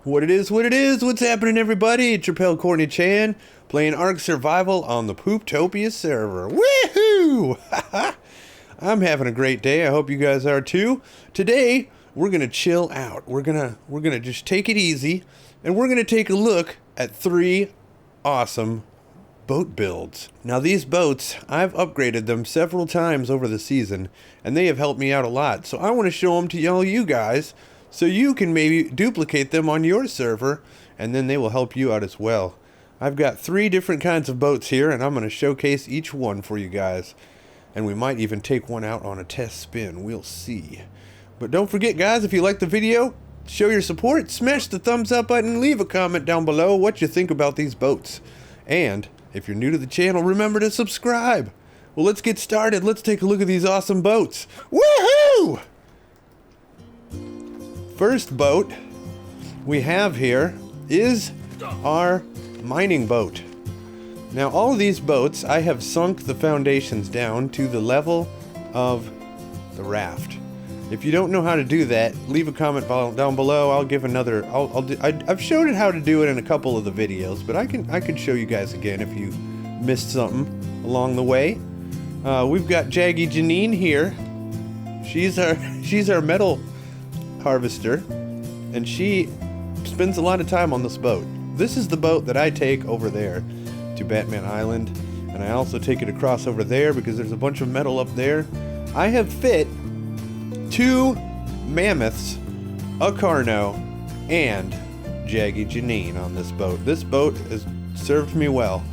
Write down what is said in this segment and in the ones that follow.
What it is, what's happening everybody? It's your pal Kortniechan, playing Ark Survival on the Pooptopia server. Woohoo! I'm having a great day, I hope you guys are too. Today, we're gonna chill out. We're gonna just take it easy, and we're gonna take a look at 3 awesome boat builds. Now these boats, I've upgraded them several times over the season, and they have helped me out a lot. So I want to show them to all you guys, so you can maybe duplicate them on your server, and then they will help you out as well. I've got 3 different kinds of boats here, and I'm going to showcase each one for you guys. And we might even take one out on a test spin. We'll see. But don't forget, guys, if you like the video, show your support, smash the thumbs up button, leave a comment down below what you think about these boats. And if you're new to the channel, remember to subscribe. Well, let's get started. Let's take a look at these awesome boats. Woohoo! First boat we have here is our mining boat. Now all of these boats, I have sunk the foundations down to the level of the raft. If you don't know how to do that, leave a comment down below. I'll give another. I've showed it how to do it in a couple of the videos, but I can show you guys again if you missed something along the way. We've got Jaggy Janine here. She's our metal harvester, and she spends a lot of time on this boat. This is the boat that I take over there to Batman Island, and I also take it across over there because there's a bunch of metal up there. I have fit 2 mammoths, a Carno, and Jaggy Janine on this boat. This boat has served me well.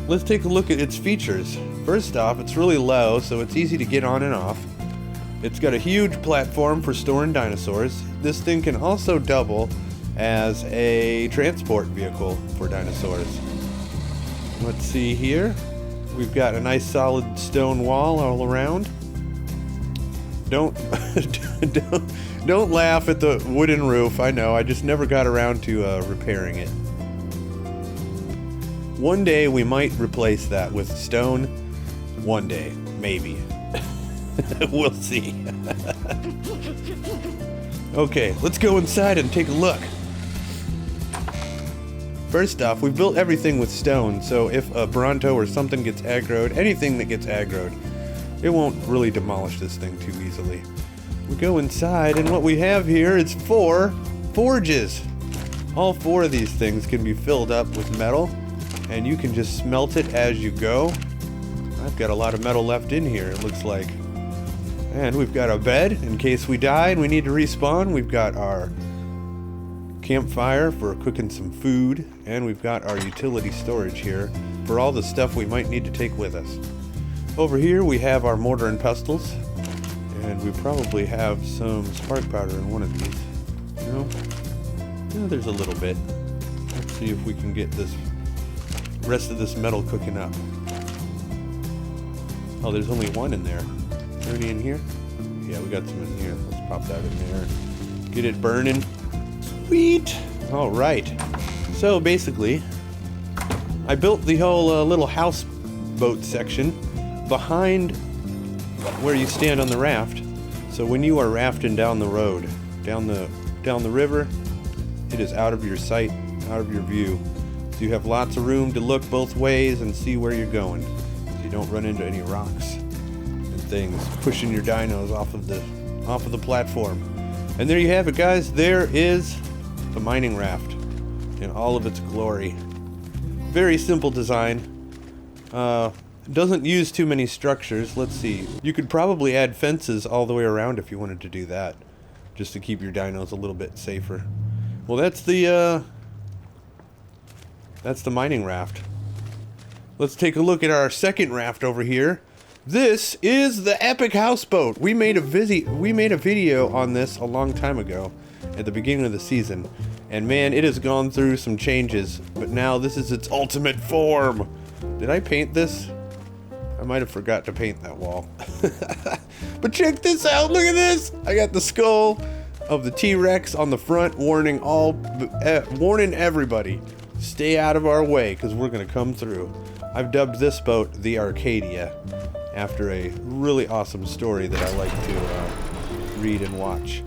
Let's take a look at its features. First off, it's really low, so it's easy to get on and off. It's got a huge platform for storing dinosaurs. This thing can also double as a transport vehicle for dinosaurs. Let's see here. We've got a nice solid stone wall all around. Don't laugh at the wooden roof. I know, I just never got around to repairing it. One day we might replace that with stone. One day, maybe. We'll see. Okay, let's go inside and take a look. First off, we built everything with stone, so if a Bronto or something gets aggroed, anything that gets aggroed, it won't really demolish this thing too easily. We go inside, and what we have here is 4 forges. All 4 of these things can be filled up with metal, and you can just smelt it as you go. I've got a lot of metal left in here, it looks like. And we've got a bed in case we die and we need to respawn. We've got our campfire for cooking some food, and we've got our utility storage here for all the stuff we might need to take with us. Over here we have our mortar and pestles, and we probably have some spark powder in one of these. No, there's a little bit. Let's see if we can get this rest of this metal cooking up. Oh, there's only 1 in there. Is there any in here? Yeah, we got some in here. Let's pop that in there. Get it burning. Sweet! Alright. So basically, I built the whole little houseboat section behind where you stand on the raft. So when you are rafting down the road, down the river, it is out of your sight, out of your view. So you have lots of room to look both ways and see where you're going. So you don't run into any rocks and things pushing your dinos off of the platform. And there you have it, guys. There is the mining raft in all of its glory. Very simple design. Doesn't use too many structures. Let's see. You could probably add fences all the way around if you wanted to do that, just to keep your dinos a little bit safer. Well, that's the mining raft. Let's take a look at our second raft over here. This is the epic houseboat. We made a video on this a long time ago at the beginning of the season, and man, it has gone through some changes, but now this is its ultimate form. Did I paint this? I might have forgot to paint that wall. But check this out, look at this! I got the skull of the T-Rex on the front, warning everybody, stay out of our way, because we're gonna come through. I've dubbed this boat the Arcadia, after a really awesome story that I like to read and watch.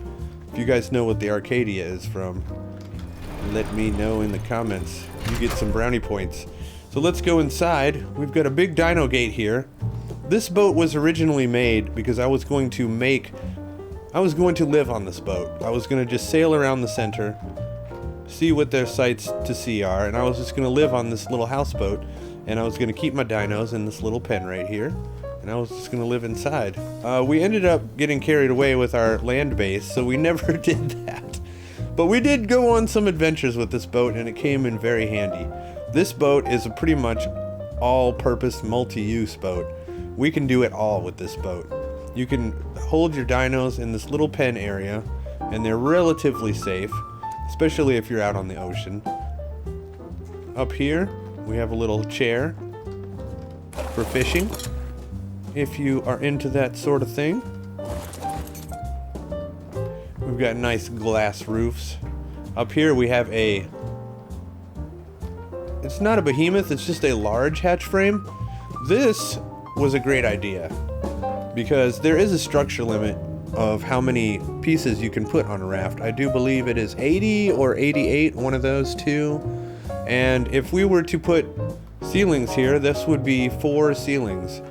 If you guys know what the Arcadia is from, let me know in the comments. You get some brownie points. So let's go inside. We've got a big dino gate here. This boat was originally made because I was going to live on this boat. I was going to just sail around the center, see what their sights to see are, and I was just going to live on this little houseboat, and I was going to keep my dinos in this little pen right here, and I was just going to live inside. We ended up getting carried away with our land base, so we never did that. But we did go on some adventures with this boat, and it came in very handy. This boat is a pretty much all-purpose, multi-use boat. We can do it all with this boat. You can hold your dinos in this little pen area, and they're relatively safe, especially if you're out on the ocean. Up here, we have a little chair for fishing, if you are into that sort of thing. We've got nice glass roofs. Up here we have it's not a behemoth, it's just a large hatch frame. This was a great idea because there is a structure limit of how many pieces you can put on a raft. I do believe it is 80 or 88, one of those two. And if we were to put ceilings here, this would be 4 ceilings.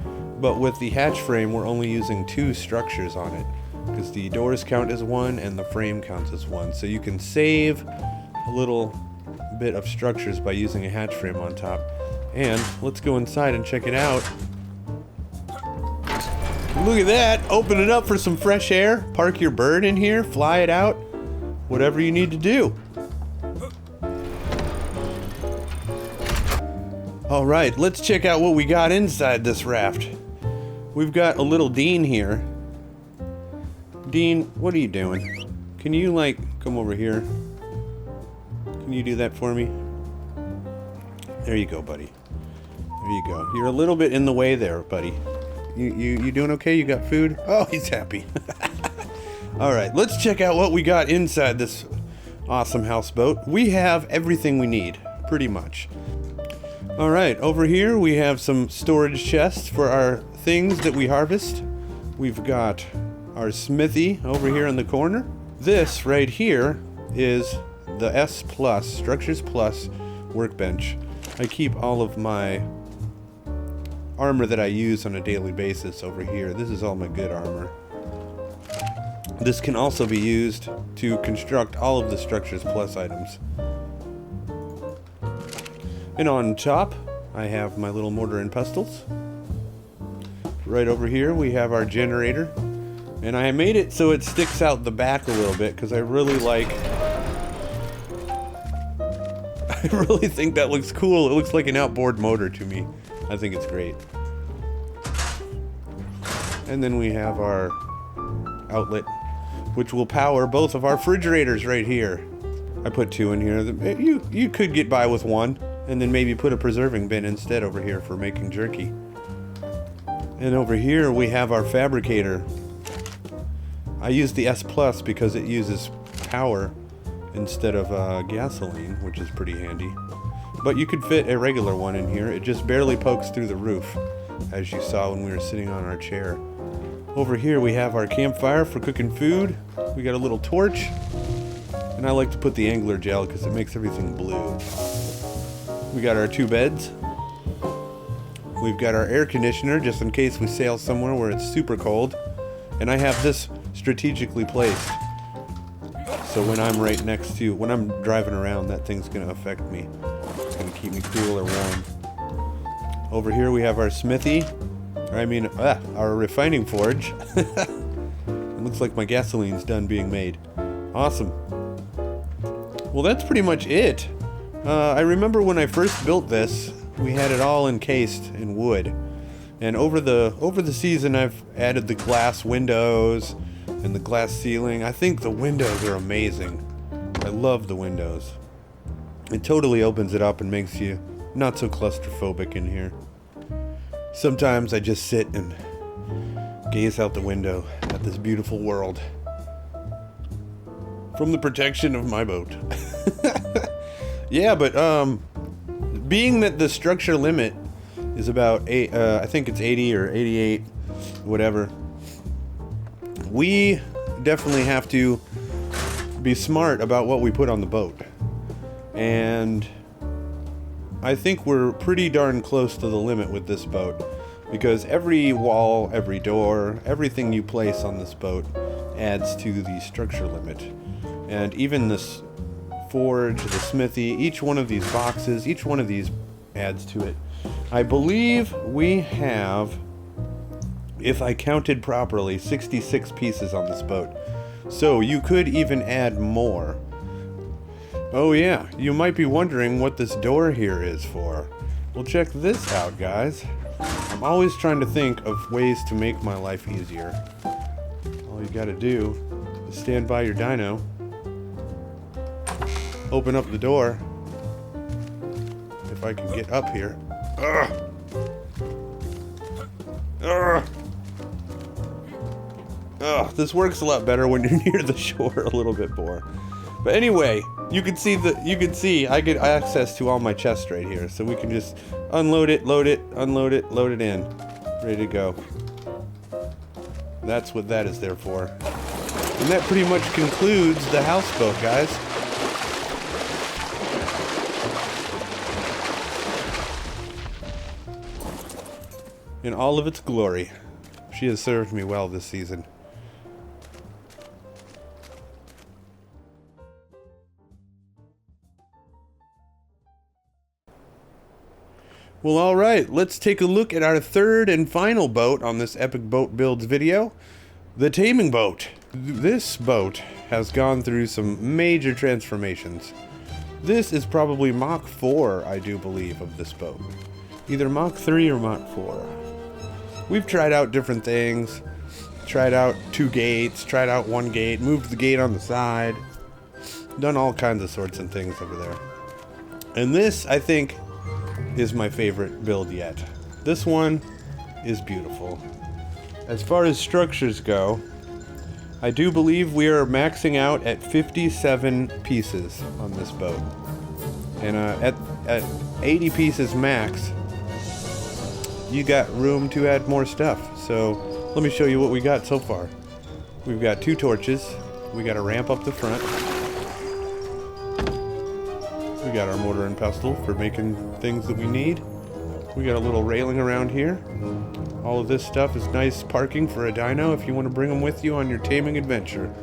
But with the hatch frame, we're only using 2 structures on it because the doors count as 1 and the frame counts as 1. So you can save a little bit of structures by using a hatch frame on top. And let's go inside and check it out. Look at that! Open it up for some fresh air. Park your bird in here, fly it out. Whatever you need to do. Alright, let's check out what we got inside this raft. We've got a little Dean here. Dean, what are you doing? Can you, like, come over here? Can you do that for me? There you go, buddy. There you go. You're a little bit in the way there, buddy. You doing okay? You got food? Oh, he's happy. Alright, let's check out what we got inside this awesome houseboat. We have everything we need, pretty much. Alright, over here we have some storage chests for our things that we harvest. We've got our smithy over here in the corner. This right here is the S Plus, Structures Plus workbench. I keep all of my armor that I use on a daily basis over here. This is all my good armor. This can also be used to construct all of the Structures Plus items. And on top, I have my little mortar and pestles. Right over here, we have our generator. And I made it so it sticks out the back a little bit because I really think that looks cool. It looks like an outboard motor to me. I think it's great. And then we have our outlet, which will power both of our refrigerators right here. I put 2 in here. You could get by with 1, and then maybe put a preserving bin instead over here for making jerky. And over here we have our fabricator. I use the S Plus because it uses power instead of gasoline, which is pretty handy. But you could fit a regular one in here. It just barely pokes through the roof, as you saw when we were sitting on our chair. Over here we have our campfire for cooking food. We got a little torch. And I like to put the angler gel because it makes everything blue. We got our 2 beds. We've got our air conditioner just in case we sail somewhere where it's super cold. And I have this strategically placed. So when I'm when I'm driving around, that thing's going to affect me. It's going to keep me cool or warm. Over here we have our smithy. Our refining forge. It looks like my gasoline's done being made. Awesome. Well, that's pretty much it. I remember when I first built this, we had it all encased in wood. And over the season, I've added the glass windows and the glass ceiling. I think the windows are amazing. I love the windows. It totally opens it up and makes you not so claustrophobic in here. Sometimes I just sit and gaze out the window at this beautiful world from the protection of my boat. Yeah, but being that the structure limit is about I think it's 80 or 88, whatever. We definitely have to be smart about what we put on the boat. And I think we're pretty darn close to the limit with this boat, because every wall, every door, everything you place on this boat adds to the structure limit. And even this forge, the smithy, each one of these boxes, each one of these adds to it. I believe we have, if I counted properly, 66 pieces on this boat. So you could even add more. Oh yeah, you might be wondering what this door here is for. Well, check this out, guys. I'm always trying to think of ways to make my life easier. All you gotta do is stand by your dino, open up the door. If I can get up here. Ugh. Ugh. Ugh. This works a lot better when you're near the shore a little bit more. But anyway, you can see I get access to all my chests right here, so we can just unload it, load it, unload it, load it in. Ready to go. That's what that is there for. And that pretty much concludes the houseboat, guys. In all of its glory. She has served me well this season. Well, alright, let's take a look at our third and final boat on this Epic Boat Builds video, the Taming boat. This boat has gone through some major transformations. This is probably Mach 4, I do believe, of this boat. Either Mach 3 or Mach 4. We've tried out different things, tried out 2 gates, tried out 1 gate, moved the gate on the side, done all kinds of sorts and things over there. And this, I think, is my favorite build yet. This one is beautiful. As far as structures go, I do believe we are maxing out at 57 pieces on this boat. And at 80 pieces max, you got room to add more stuff. So let me show you what we got so far. We've got 2 torches. We got a ramp up the front. We got our mortar and pestle for making things that we need. We got a little railing around here. All of this stuff is nice parking for a dino if you want to bring them with you on your taming adventure.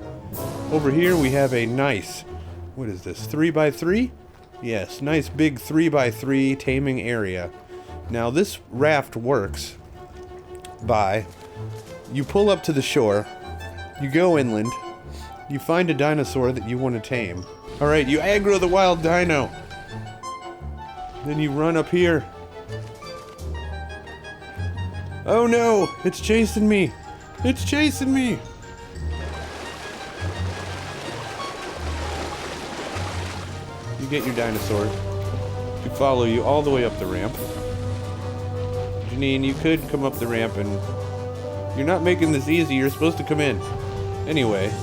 Over here we have a nice, what is this, 3x3? Yes, nice big 3x3 taming area. Now this raft works by, you pull up to the shore, you go inland, you find a dinosaur that you want to tame. Alright, you aggro the wild dino. Then you run up here. Oh no! It's chasing me! It's chasing me! You get your dinosaur to follow you all the way up the ramp. Janine, you could come up the ramp and... You're not making this easy, you're supposed to come in. Anyway,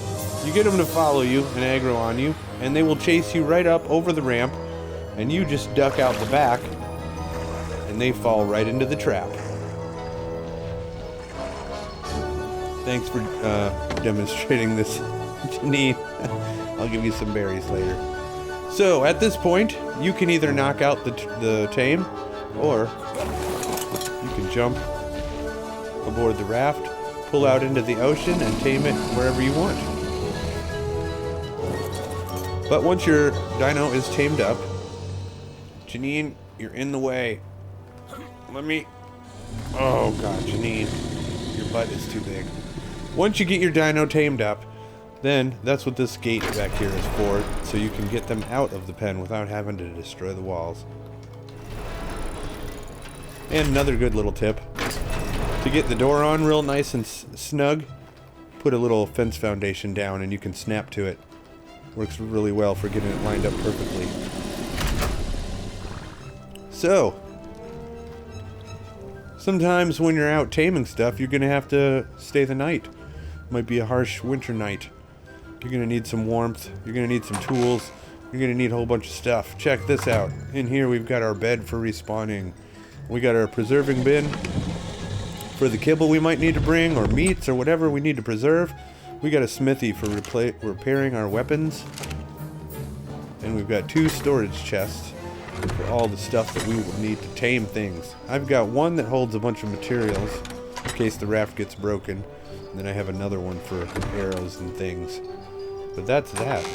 you get them to follow you and aggro on you, and they will chase you right up over the ramp, and you just duck out the back, and they fall right into the trap. Thanks for demonstrating this, Janine. I'll give you some berries later. So, at this point, you can either knock out the tame, or you can jump aboard the raft, pull out into the ocean, and tame it wherever you want. But once your dino is tamed up, Janine, you're in the way. Let me... Oh god, Janine. Your butt is too big. Once you get your dino tamed up, then that's what this gate back here is for, so you can get them out of the pen without having to destroy the walls. And another good little tip. To get the door on real nice and snug, put a little fence foundation down and you can snap to it. Works really well for getting it lined up perfectly. So, sometimes when you're out taming stuff, you're going to have to stay the night. Might be a harsh winter night. You're going to need some warmth. You're going to need some tools. You're going to need a whole bunch of stuff. Check this out. In here we've got our bed for respawning. We got our preserving bin for the kibble we might need to bring, or meats, or whatever we need to preserve. We got a smithy for repairing our weapons. And we've got 2 storage chests for all the stuff that we will need to tame things. I've got one that holds a bunch of materials in case the raft gets broken. And then I have another one for arrows and things. But that's that.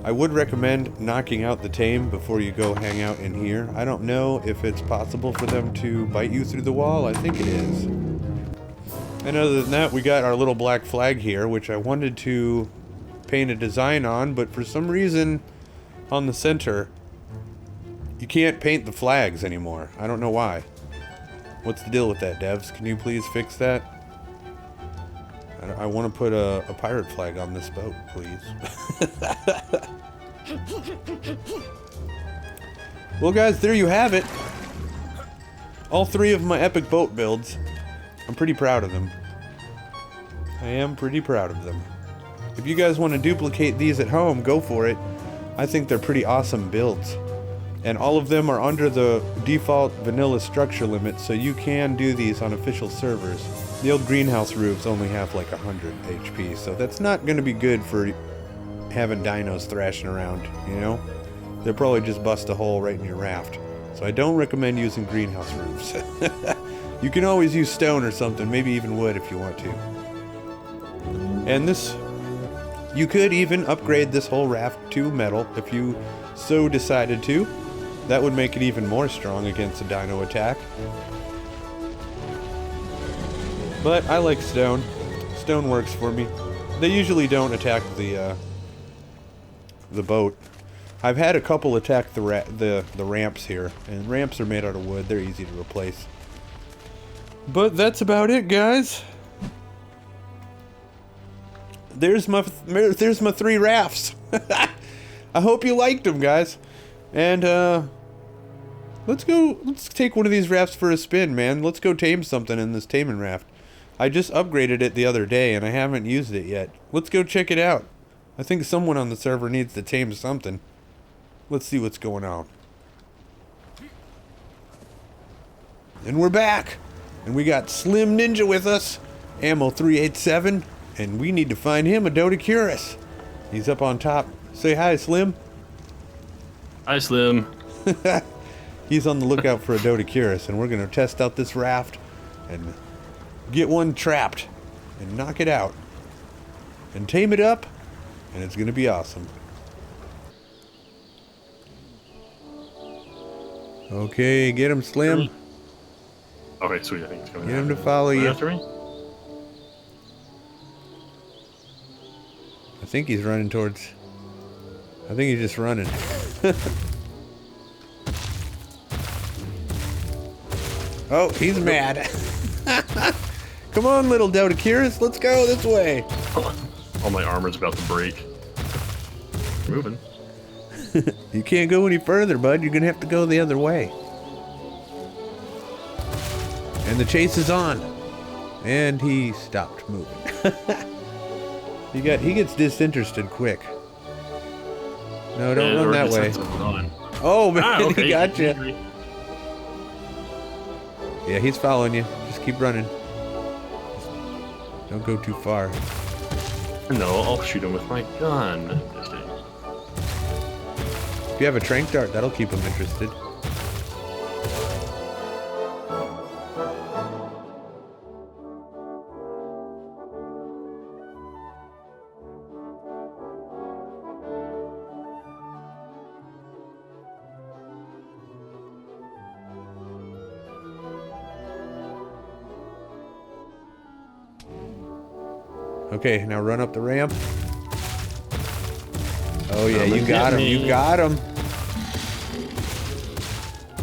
I would recommend knocking out the tame before you go hang out in here. I don't know if it's possible for them to bite you through the wall. I think it is. And other than that, we got our little black flag here, which I wanted to paint a design on, but for some reason on the center, you can't paint the flags anymore. I don't know why. What's the deal with that, devs? Can you please fix that? I want to put a pirate flag on this boat, please. Well, guys, there you have it. All 3 of my epic boat builds. I'm pretty proud of them. I am pretty proud of them. If you guys want to duplicate these at home, go for it. I think they're pretty awesome builds. And all of them are under the default vanilla structure limit, so you can do these on official servers. The old greenhouse roofs only have like 100 HP, so that's not going to be good for having dinos thrashing around, you know? They'll probably just bust a hole right in your raft. So I don't recommend using greenhouse roofs. You can always use stone or something, maybe even wood if you want to. And this, you could even upgrade this whole raft to metal if you so decided to. That would make it even more strong against a dino attack. But I like stone. Stone works for me. They usually don't attack the boat. I've had a couple attack the ramps here, and ramps are made out of wood. They're easy to replace. But that's about it, guys. There's my 3 rafts. I hope you liked them, guys. And let's take one of these rafts for a spin, man. Let's go tame something in this taming raft. I just upgraded it the other day and I haven't used it yet. Let's go check it out. I think someone on the server needs to tame something. Let's see what's going on. And we're back. And we got Slim Ninja with us. Ammo 387. And we need to find him a Dodecurus. He's up on top. Say hi, Slim. Hi, Slim. He's on the lookout for a Dodecurus, and we're going to test out this raft and get one trapped and knock it out and tame it up, and it's going to be awesome. Okay, get him, Slim. Okay, sweet. I think it's coming. Get him to follow you. After me? I think he's running towards... I think he's just running. Oh, he's mad. Come on, little Dodecurus, let's go this way. All my armor's about to break. Moving. You can't go any further, bud. You're gonna have to go the other way. And the chase is on. And he stopped moving. He gets disinterested quick. No, don't run that way. Oh man, okay. He got you. Yeah, he's following you. Just keep running. Don't go too far. No, I'll shoot him with my gun. Just kidding. If you have a trank dart, that'll keep him interested. Okay, now run up the ramp. Oh yeah, you got him, you got him.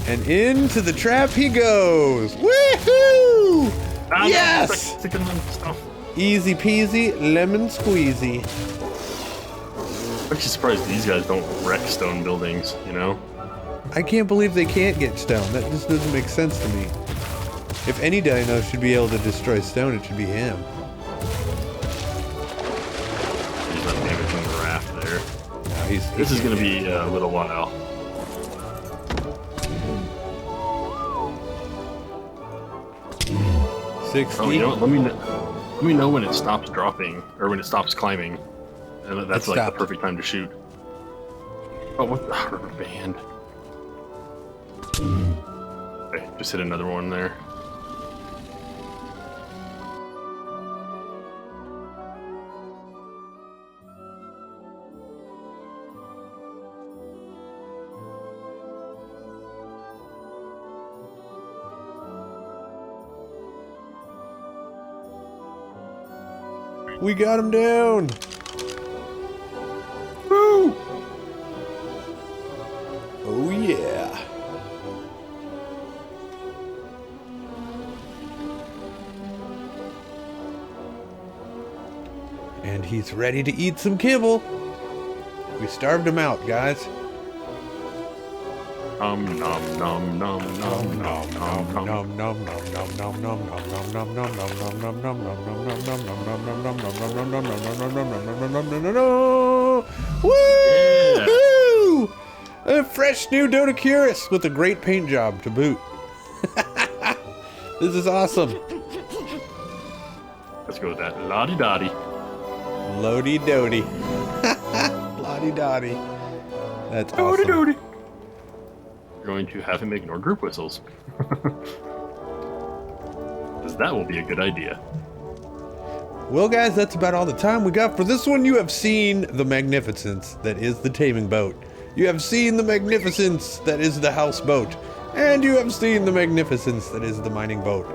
And into the trap he goes. Woohoo! Yes! Easy peasy, lemon squeezy. I'm actually surprised these guys don't wreck stone buildings, you know? I can't believe they can't get stone. That just doesn't make sense to me. If any dino should be able to destroy stone, it should be him. This is going to be a little while. $60. Oh, you know what? Let me know when it stops dropping, or when it stops climbing. And that's like the perfect time to shoot. Oh, what the rubber band? Okay, just hit another one there. We got him down! Woo! Oh yeah! And he's ready to eat some kibble. We starved him out, guys. Nom nom nom nom nom nom nom nom. Woo! A fresh new Dodocurus with a great paint job to boot. This is awesome. Let's go with that. Lottie dottie. Lodi dodi. Lottie dotty. That's awesome. Dodie. We're going to have him ignore group whistles. Because that will be a good idea. Well, guys, that's about all the time we got for this one. You have seen the magnificence that is the taming boat. You have seen the magnificence that is the houseboat. And you have seen the magnificence that is the mining boat.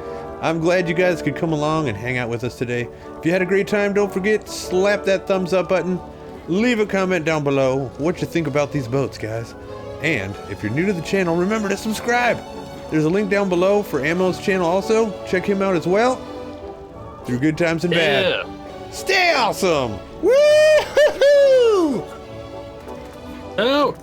I'm glad you guys could come along and hang out with us today. If you had a great time, don't forget, slap that thumbs up button. Leave a comment down below what you think about these boats, guys. And if you're new to the channel, remember to subscribe. There's a link down below for Ammo's channel also. Check him out as well. Through good times and bad. Stay awesome! Woo-hoo-hoo! Out!